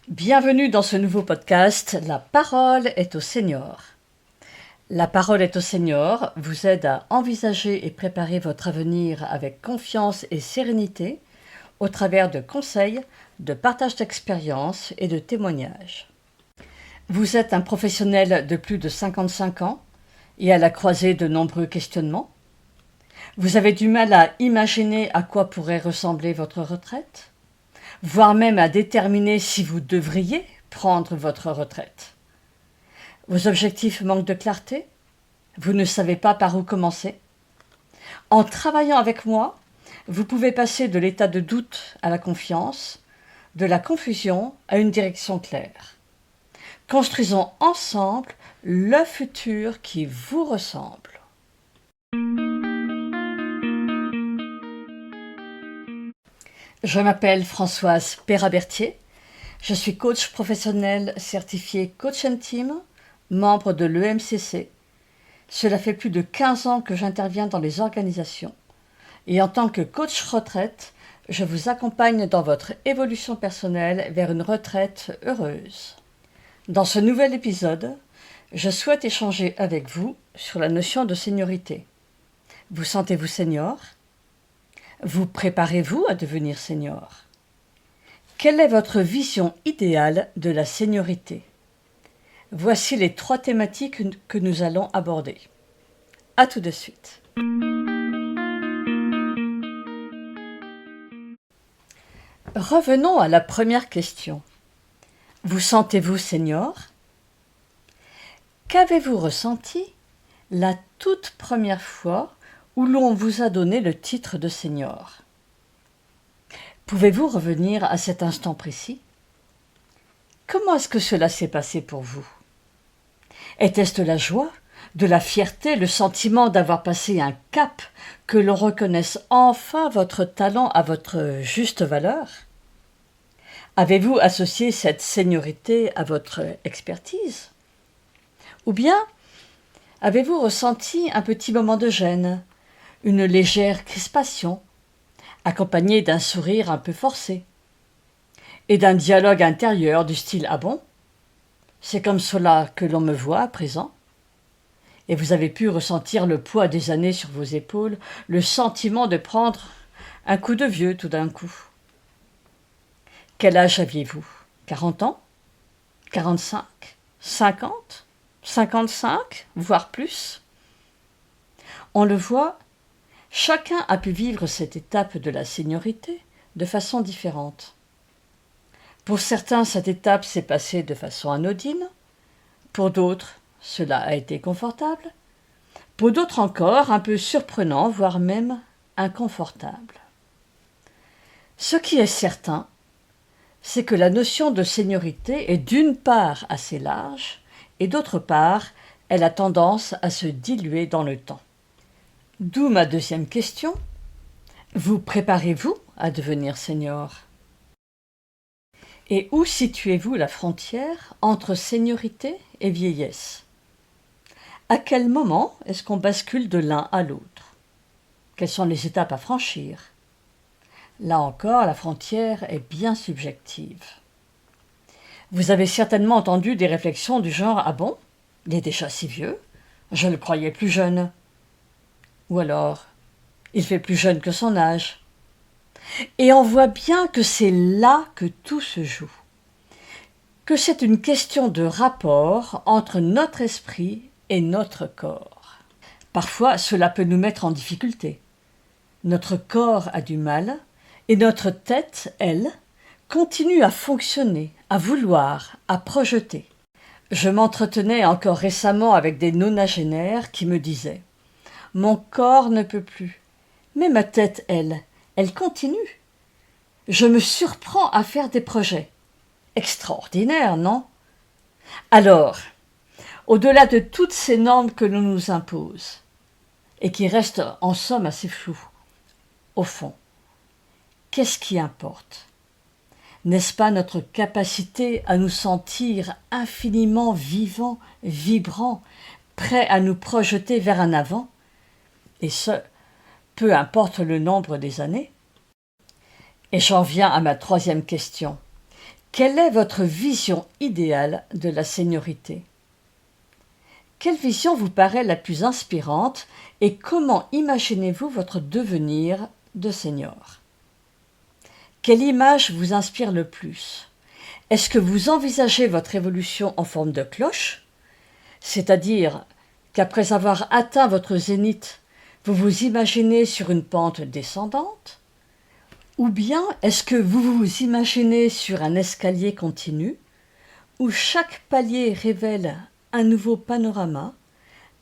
Bienvenue dans ce nouveau podcast « La parole est au Seigneur ». La parole est au Seigneur vous aide à envisager et préparer votre avenir avec confiance et sérénité au travers de conseils, de partage d'expériences et de témoignages. Vous êtes un professionnel de plus de 55 ans et à la croisée de nombreux questionnements. Vous avez du mal à imaginer à quoi pourrait ressembler votre retraite, voire même à déterminer si vous devriez prendre votre retraite. Vos objectifs manquent de clarté, vous ne savez pas par où commencer. En travaillant avec moi, vous pouvez passer de l'état de doute à la confiance, de la confusion à une direction claire. Construisons ensemble le futur qui vous ressemble. Je m'appelle Françoise Perrabertier. Je suis coach professionnel certifié Coach Team, membre de l'EMCC. Cela fait plus de 15 ans que j'interviens dans les organisations. Et en tant que coach retraite, je vous accompagne dans votre évolution personnelle vers une retraite heureuse. Dans ce nouvel épisode, je souhaite échanger avec vous sur la notion de seniorité. Vous sentez-vous senior ? Vous préparez-vous à devenir senior ? Quelle est votre vision idéale de la seniorité ? Voici les 3 thématiques que nous allons aborder. À tout de suite. Revenons à la première question. Vous sentez-vous senior ? Qu'avez-vous ressenti la toute première fois où l'on vous a donné le titre de senior ? Pouvez-vous revenir à cet instant précis ? Comment est-ce que cela s'est passé pour vous ? Était-ce de la joie, de la fierté, le sentiment d'avoir passé un cap, que l'on reconnaisse enfin votre talent à votre juste valeur ? Avez-vous associé cette seniorité à votre expertise ? Ou bien avez-vous ressenti un petit moment de gêne, une légère crispation, accompagnée d'un sourire un peu forcé, et d'un dialogue intérieur du style « Ah bon ? C'est comme cela que l'on me voit à présent ?» Et vous avez pu ressentir le poids des années sur vos épaules, le sentiment de prendre un coup de vieux tout d'un coup. Quel âge aviez-vous ? 40 ans ? 45 ? 50 ? 55 ? Voire plus ? On le voit, chacun a pu vivre cette étape de la seniorité de façon différente. Pour certains, cette étape s'est passée de façon anodine. Pour d'autres, cela a été confortable. Pour d'autres encore, un peu surprenant, voire même inconfortable. Ce qui est certain, c'est que la notion de seniorité est d'une part assez large et d'autre part, elle a tendance à se diluer dans le temps. D'où ma deuxième question. Vous préparez-vous à devenir senior ? Et où situez-vous la frontière entre seniorité et vieillesse ? À quel moment est-ce qu'on bascule de l'un à l'autre ? Quelles sont les étapes à franchir ? Là encore, la frontière est bien subjective. Vous avez certainement entendu des réflexions du genre « Ah bon ? Il est déjà si vieux ? Je le croyais plus jeune. » Ou alors « Il fait plus jeune que son âge. » Et on voit bien que c'est là que tout se joue. Que c'est une question de rapport entre notre esprit et notre corps. Parfois, cela peut nous mettre en difficulté. Notre corps a du mal et notre tête, elle, continue à fonctionner, à vouloir, à projeter. Je m'entretenais encore récemment avec des nonagénaires qui me disaient « Mon corps ne peut plus, mais ma tête, elle continue. Je me surprends à faire des projets. Extraordinaire, non ? » Alors, au-delà de toutes ces normes que l'on nous impose, et qui restent en somme assez floues, au fond, qu'est-ce qui importe ? N'est-ce pas notre capacité à nous sentir infiniment vivants, vibrants, prêts à nous projeter vers un avant, et ce, peu importe le nombre des années ? Et j'en viens à ma troisième question. Quelle est votre vision idéale de la seniorité? Quelle vision vous paraît la plus inspirante et comment imaginez-vous votre devenir de senior? Quelle image vous inspire le plus? Est-ce que vous envisagez votre évolution en forme de cloche, c'est-à-dire qu'après avoir atteint votre zénith, vous vous imaginez sur une pente descendante? Ou bien est-ce que vous vous imaginez sur un escalier continu, où chaque palier révèle un nouveau panorama,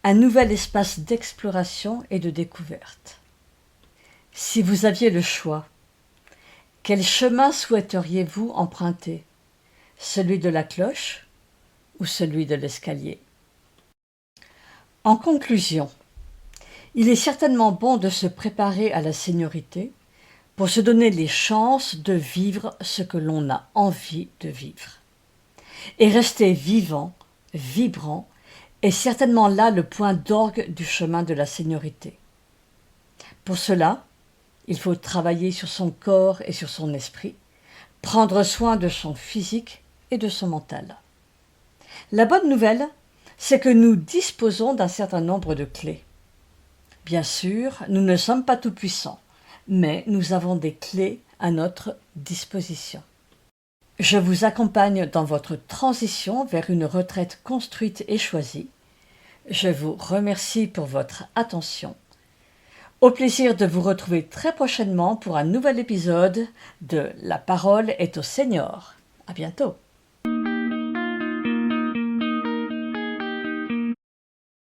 un nouvel espace d'exploration et de découverte? Si vous aviez le choix, quel chemin souhaiteriez-vous emprunter? Celui de la cloche ou celui de l'escalier? En conclusion, il est certainement bon de se préparer à la seniorité pour se donner les chances de vivre ce que l'on a envie de vivre. Et rester vivant, vibrant, est certainement là le point d'orgue du chemin de la seniorité. Pour cela, il faut travailler sur son corps et sur son esprit, prendre soin de son physique et de son mental. La bonne nouvelle, c'est que nous disposons d'un certain nombre de clés. Bien sûr, nous ne sommes pas tout-puissants, mais nous avons des clés à notre disposition. Je vous accompagne dans votre transition vers une retraite construite et choisie. Je vous remercie pour votre attention. Au plaisir de vous retrouver très prochainement pour un nouvel épisode de La parole est aux seniors. À bientôt.